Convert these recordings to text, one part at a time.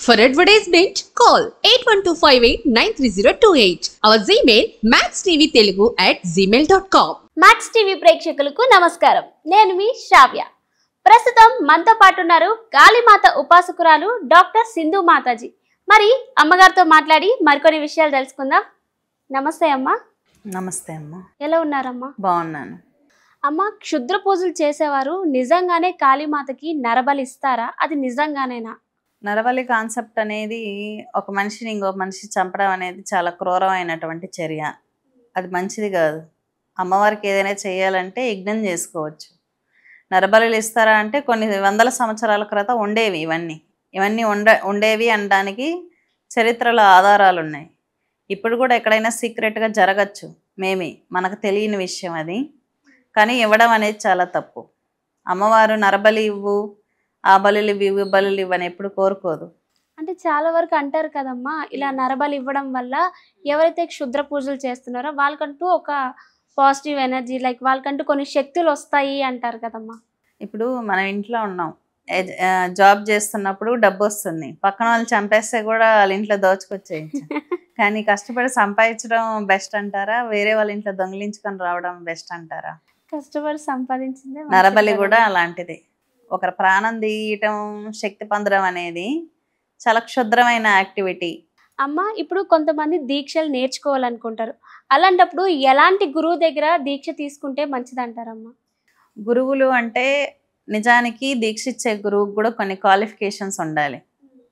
For advertisement, call 8125893028. Our Gmail maxtvtelugu@gmail.com. Max TV ప్రేక్షకులకు నమస్కారం. నేను మీ శ్రావ్య. ప్రస్తుతం మనతో పాటు ఉన్నారు కాళీమాత ఉపాసకురాలు డాక్టర్ సింధు మాతాజీ. మరి అమ్మగారితో మాట్లాడి మరికొన్ని విషయాలు తెలుసుకుందాం. నమస్తే అమ్మా. నమస్తే అమ్మ. ఎలా ఉన్నారమ్మా? బాగున్నాను అమ్మ. క్షుద్ర పూజలు చేసేవారు నిజంగానే కాళీమాతకి నరబలి ఇస్తారా? అది నిజంగానేనా? నరబలి కాన్సెప్ట్ అనేది ఒక మనిషిని ఇంకో మనిషి చంపడం అనేది చాలా క్రూరమైనటువంటి చర్య. అది మంచిది కాదు. అమ్మవారికి ఏదైనా చేయాలంటే యజ్ఞం చేసుకోవచ్చు. నరబలిలు ఇస్తారా అంటే కొన్ని వందల సంవత్సరాల క్రితం ఉండేవి. ఇవన్నీ ఉండేవి అనడానికి చరిత్రలో ఆధారాలు ఉన్నాయి. ఇప్పుడు కూడా ఎక్కడైనా సీక్రెట్గా జరగచ్చు, మనకు తెలియని విషయం అది. కానీ ఇవ్వడం అనేది చాలా తప్పు. అమ్మవారు నరబలి ఇవ్వు, ఆ బలులు ఇవ్వు, బలులు ఇవ్వని ఎప్పుడు కోరుకోదు. అంటే చాలా వరకు అంటారు కదమ్మా, ఇలా నరబలి ఇవ్వడం వల్ల ఎవరైతే క్షుద్ర పూజలు చేస్తున్నారో వాళ్ళకంటూ ఒక పాజిటివ్ ఎనర్జీ, లైక్ వాళ్ళకంటూ కొన్ని శక్తులు వస్తాయి అంటారు కదమ్మా. ఇప్పుడు మనం ఇంట్లో ఉన్నాం, జాబ్ చేస్తున్నప్పుడు డబ్బు వస్తుంది. పక్కన వాళ్ళు చంపేస్తే కూడా వాళ్ళ ఇంట్లో దోచుకొచ్చేయచ్చు. కానీ కష్టపడి సంపాదించడం బెస్ట్ అంటారా, వేరే వాళ్ళ ఇంట్లో దొంగిలించుకొని రావడం బెస్ట్ అంటారా? కష్టపడి సంపాదించిందే. నరబలి కూడా అలాంటిది. ఒకరి ప్రాణం తీయటం, శక్తి పొందడం అనేది చాలా క్షుద్రమైన యాక్టివిటీ. అమ్మ, ఇప్పుడు కొంతమంది దీక్షలు నేర్చుకోవాలనుకుంటారు. అలాంటప్పుడు ఎలాంటి గురువు దగ్గర దీక్ష తీసుకుంటే మంచిది అంటారమ్మా? గురువులు అంటే నిజానికి దీక్ష ఇచ్చే గురువుకు కూడా కొన్ని క్వాలిఫికేషన్స్ ఉండాలి.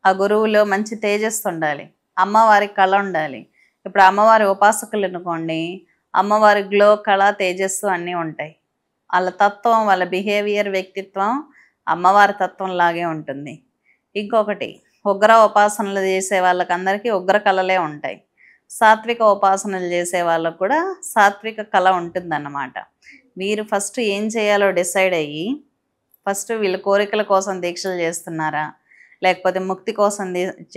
ఆ గురువులో మంచి తేజస్సు ఉండాలి, అమ్మవారి కళ ఉండాలి. ఇప్పుడు అమ్మవారి ఉపాసకులు అనుకోండి, అమ్మవారి గ్లో, కళ, తేజస్సు అన్నీ ఉంటాయి. వాళ్ళ తత్వం, వాళ్ళ బిహేవియర్, వ్యక్తిత్వం అమ్మవారి తత్వం లాగే ఉంటుంది. ఇంకొకటి, ఉగ్ర ఉపాసనలు చేసే వాళ్ళకందరికీ ఉగ్ర కళలే ఉంటాయి. సాత్విక ఉపాసనలు చేసే వాళ్ళకు కూడా సాత్విక కళ ఉంటుందన్నమాట. మీరు ఫస్ట్ ఏం చేయాలో డిసైడ్ అయ్యి, ఫస్ట్ వీళ్ళ కోరికల కోసం దీక్షలు చేస్తున్నారా లేకపోతే ముక్తి కోసం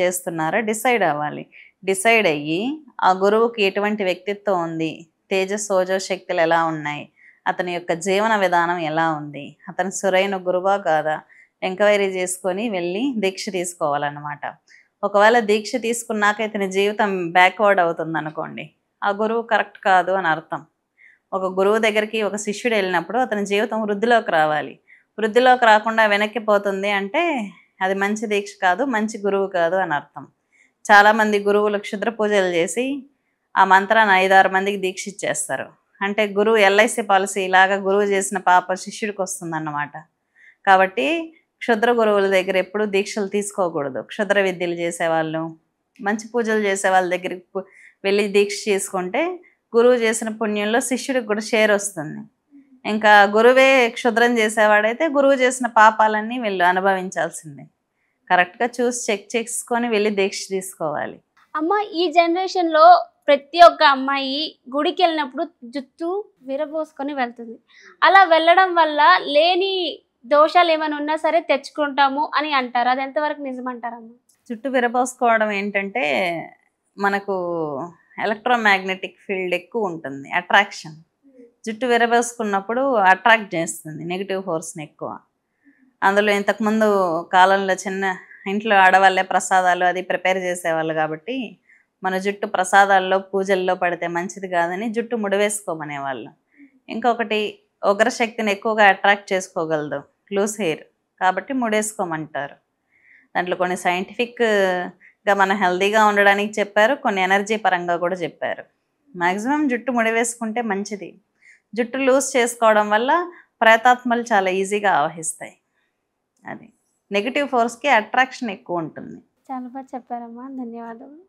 చేస్తున్నారా డిసైడ్ అవ్వాలి. డిసైడ్ అయ్యి ఆ గురువుకి ఎటువంటి వ్యక్తిత్వం ఉంది, తేజస్సోజో శక్తులు ఎలా ఉన్నాయి, అతని యొక్క జీవన విధానం ఎలా ఉంది, అతను సరైన గురువా కాదా ఎంక్వైరీ చేసుకొని వెళ్ళి దీక్ష తీసుకోవాలన్నమాట. ఒకవేళ దీక్ష తీసుకున్నాక ఇతని జీవితం బ్యాక్వర్డ్ అవుతుంది అనుకోండి, ఆ గురువు కరెక్ట్ కాదు అని అర్థం. ఒక గురువు దగ్గరికి ఒక శిష్యుడు వెళ్ళినప్పుడు అతని జీవితం వృద్ధిలోకి రావాలి. వృద్ధిలోకి రాకుండా వెనక్కిపోతుంది అంటే అది మంచి దీక్ష కాదు, మంచి గురువు కాదు అని అర్థం. చాలామంది గురువులు క్షుద్ర పూజలు చేసి ఆ మంత్రాన్ని 5-6 మందికి దీక్ష ఇచ్చేస్తారు. అంటే గురువు ఎల్ఐసి పాలసీ ఇలాగా గురువు చేసిన పాప శిష్యుడికి వస్తుందన్నమాట. కాబట్టి క్షుద్ర గురువుల దగ్గర ఎప్పుడు దీక్షలు తీసుకోకూడదు. క్షుద్ర విద్యలు చేసేవాళ్ళు, మంచి పూజలు చేసే వాళ్ళ దగ్గరికి వెళ్ళి దీక్ష చేసుకుంటే గురువు చేసిన పుణ్యంలో శిష్యుడికి కూడా షేర్ వస్తుంది. ఇంకా గురువే క్షుద్రం చేసేవాడైతే గురువు చేసిన పాపాలన్నీ వీళ్ళు అనుభవించాల్సిందే. కరెక్ట్గా చూసి చెక్ చేసుకొని వెళ్ళి దీక్ష తీసుకోవాలి. అమ్మ, ఈ జనరేషన్లో ప్రతి ఒక్క అమ్మాయి గుడికి వెళ్ళినప్పుడు జుట్టు విరబోసుకొని వెళ్తుంది. అలా వెళ్ళడం వల్ల లేని దోషాలు ఏమైనా ఉన్నా సరే తెచ్చుకుంటాము అని అంటారు. అది ఎంతవరకు నిజమంటారమ్మా? జుట్టు విరబోసుకోవడం ఏంటంటే మనకు ఎలక్ట్రోమాగ్నెటిక్ ఫీల్డ్ ఎక్కువ ఉంటుంది, అట్రాక్షన్. జుట్టు విరబోసుకున్నప్పుడు అట్రాక్ట్ చేస్తుంది నెగిటివ్ ఫోర్స్ని ఎక్కువ. అందులో ఇంతకుముందు కాలంలో చిన్న ఇంట్లో ఆడవాళ్ళే ప్రసాదాలు అది ప్రిపేర్ చేసేవాళ్ళు కాబట్టి మన జుట్టు ప్రసాదాల్లో పూజల్లో పడితే మంచిది కాదని జుట్టు ముడివేసుకోమనేవాళ్ళు. ఇంకొకటి, ఉగ్రశక్తిని ఎక్కువగా అట్రాక్ట్ చేసుకోగలదు లూస్ హెయిర్, కాబట్టి ముడేసుకోమంటారు. దాంట్లో కొన్ని సైంటిఫిక్గా మనం హెల్తీగా ఉండడానికి చెప్పారు, కొన్ని ఎనర్జీ పరంగా కూడా చెప్పారు. మ్యాక్సిమం జుట్టు ముడివేసుకుంటే మంచిది. జుట్టు లూజ్ చేసుకోవడం వల్ల ప్రేతాత్మలు చాలా ఈజీగా ఆవహిస్తాయి. అది నెగిటివ్ ఫోర్స్కి అట్రాక్షన్ ఎక్కువ ఉంటుంది. చాలా బాగా చెప్పారమ్మా, ధన్యవాదాలు.